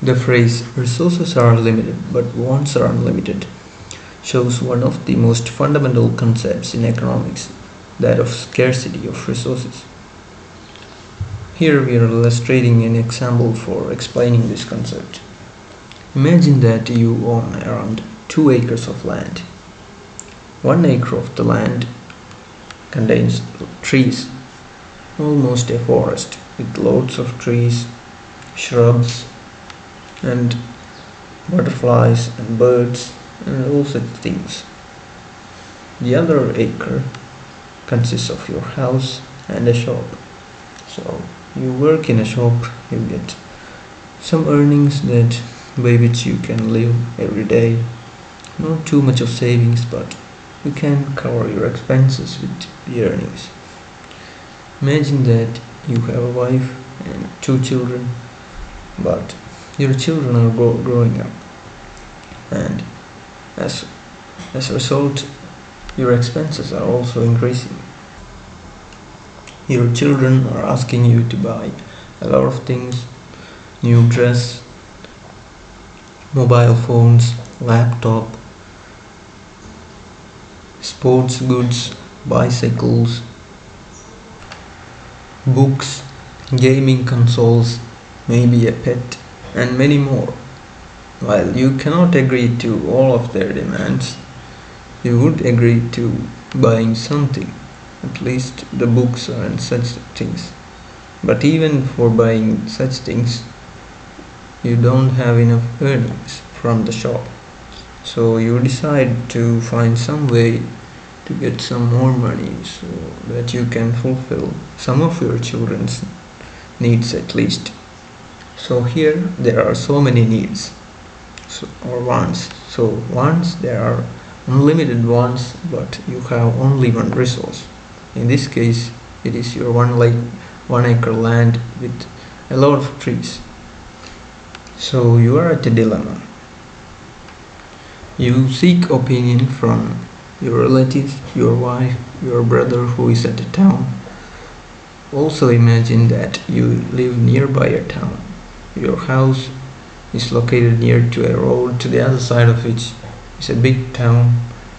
The phrase resources are limited but wants are unlimited shows one of the most fundamental concepts in economics, that of scarcity of resources. Here we are illustrating an example for explaining this concept. Imagine that you own around 2 acres of land. 1 acre of the land contains trees, almost a forest with lots of trees, shrubs, and butterflies and birds and all such things. The other acre consists of your house and a shop. So you work in a shop, you get some earnings that by which you can live every day. Not too much of savings, but you can cover your expenses with the earnings. Imagine that you have a wife and 2 children, but your children are growing up, and as a result, your expenses are also increasing. Your children are asking you to buy a lot of things: new dress, mobile phones, laptop, sports goods, bicycles, books, gaming consoles, maybe a pet, and many more. While you cannot agree to all of their demands, you would agree to buying something, at least the books and such things. But even for buying such things, you don't have enough earnings from the shop. So you decide to find some way to get some more money so that you can fulfill some of your children's needs at least. So here there are so many needs or wants. So wants, there are unlimited wants, but you have only one resource. In this case, it is your 1 acre land with a lot of trees. So you are at a dilemma. You seek opinion from your relatives, your wife, your brother who is at a town. Also imagine that you live nearby a town. Your house is located near to a road, to the other side of which is a big town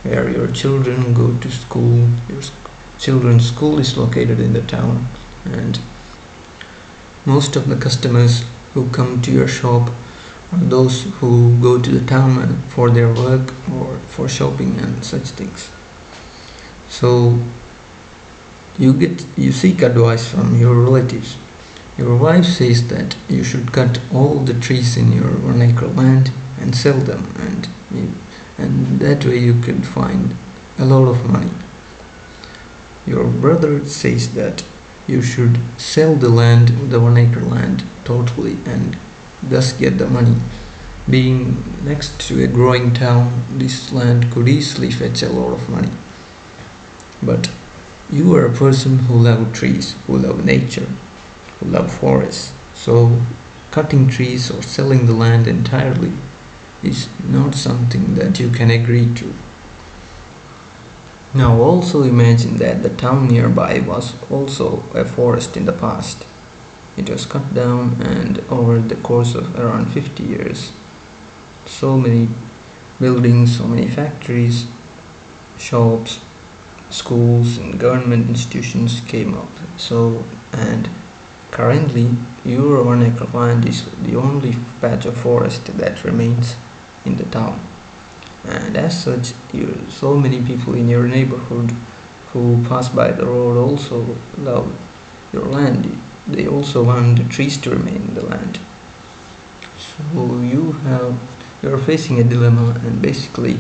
where your children go to school. Your children's school is located in the town, and most of the customers who come to your shop are those who go to the town for their work or for shopping and such things. So you seek advice from your relatives. Your wife says that you should cut all the trees in your 1 acre land and sell them, and that way you can find a lot of money. Your brother says that you should sell the 1 acre land totally, and thus get the money. Being next to a growing town, this land could easily fetch a lot of money. But you are a person who love trees, who love nature, who love forests. So cutting trees or selling the land entirely is not something that you can agree to. Now also imagine that the town nearby was also a forest in the past. It was cut down, and over the course of around 50 years, so many buildings, so many factories, shops, schools and government institutions came up. And currently your 1 acre land is the only patch of forest that remains in the town. And as such, so many people in your neighborhood who pass by the road also love your land. They also want the trees to remain in the land. So you're facing a dilemma, and basically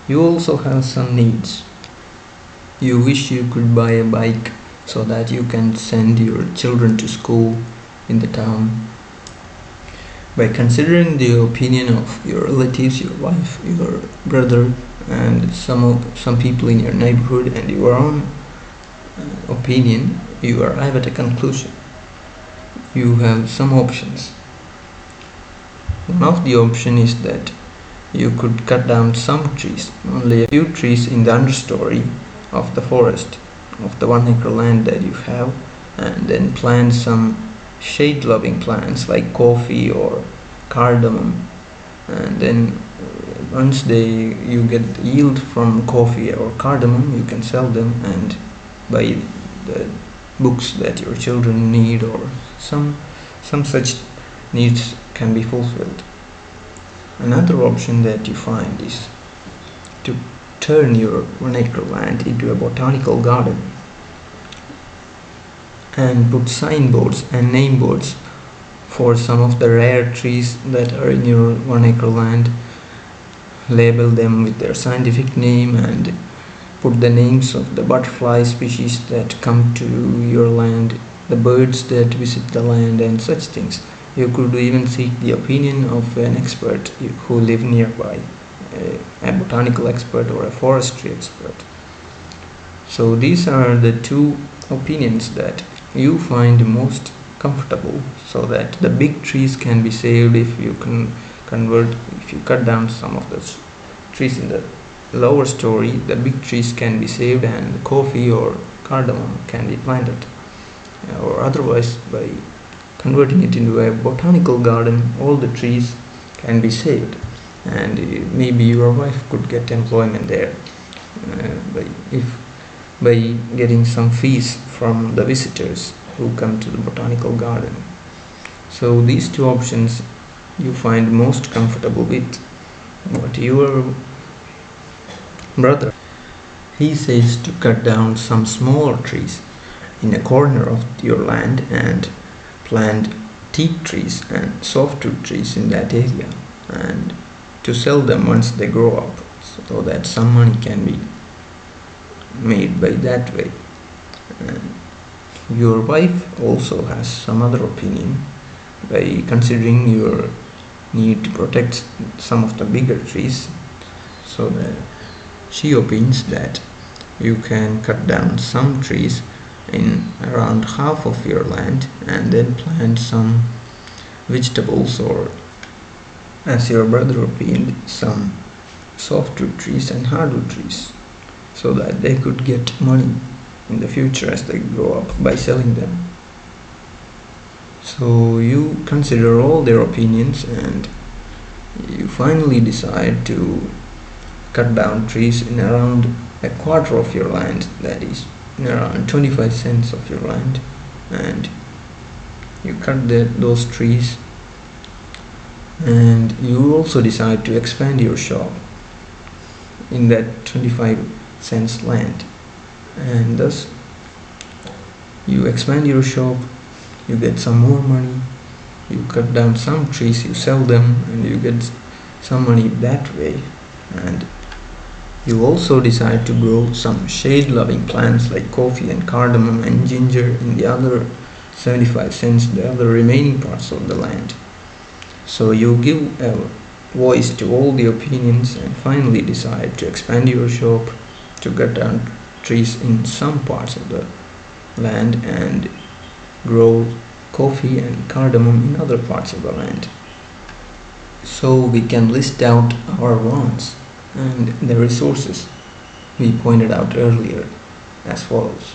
you also have some needs. You wish you could buy a bike so that you can send your children to school in the town. By considering the opinion of your relatives, your wife, your brother, and some people in your neighborhood, and your own opinion, you arrive at a conclusion. You have some options. One of the options is that you could cut down some trees, only a few trees in the understory of the forest, of the 1 acre land that you have, and then plant some shade loving plants like coffee or cardamom, and then once you get yield from coffee or cardamom, you can sell them and buy the books that your children need, or some such needs can be fulfilled. Another option that you find is to turn your 1 acre land into a botanical garden and put signboards and name boards for some of the rare trees that are in your 1 acre land. Label them with their scientific name and put the names of the butterfly species that come to your land, the birds that visit the land, and such things. You could even seek the opinion of an expert who live nearby, a botanical expert or a forestry expert. So these are the two opinions that you find most comfortable, so that the big trees can be saved. If you cut down some of the trees in the lower story, the big trees can be saved and coffee or cardamom can be planted. Or otherwise, by converting it into a botanical garden, all the trees can be saved, and maybe your wife could get employment there by getting some fees from the visitors who come to the botanical garden. So these two options you find most comfortable with. But your brother, he says to cut down some smaller trees in a corner of your land and plant teak trees and softwood trees in that area, and to sell them once they grow up, so that some money can be made by that way. And your wife also has some other opinion, by considering your need to protect some of the bigger trees, so that she opines that you can cut down some trees in around half of your land and then plant some vegetables, or as your brother opined, some softwood trees and hardwood trees, so that they could get money in the future as they grow up by selling them. So you consider all their opinions and you finally decide to cut down trees in around a quarter of your land, that is in around 25 cents of your land, and you cut those trees, and you also decide to expand your shop in that 25 cents land, and thus you expand your shop, you get some more money, you cut down some trees, you sell them, and you get some money that way. And you also decide to grow some shade-loving plants like coffee and cardamom and ginger in the other 75 cents, the other remaining parts of the land. So you give a voice to all the opinions and finally decide to expand your shop, to cut down trees in some parts of the land and grow coffee and cardamom in other parts of the land. So we can list out our wants and the resources we pointed out earlier as follows.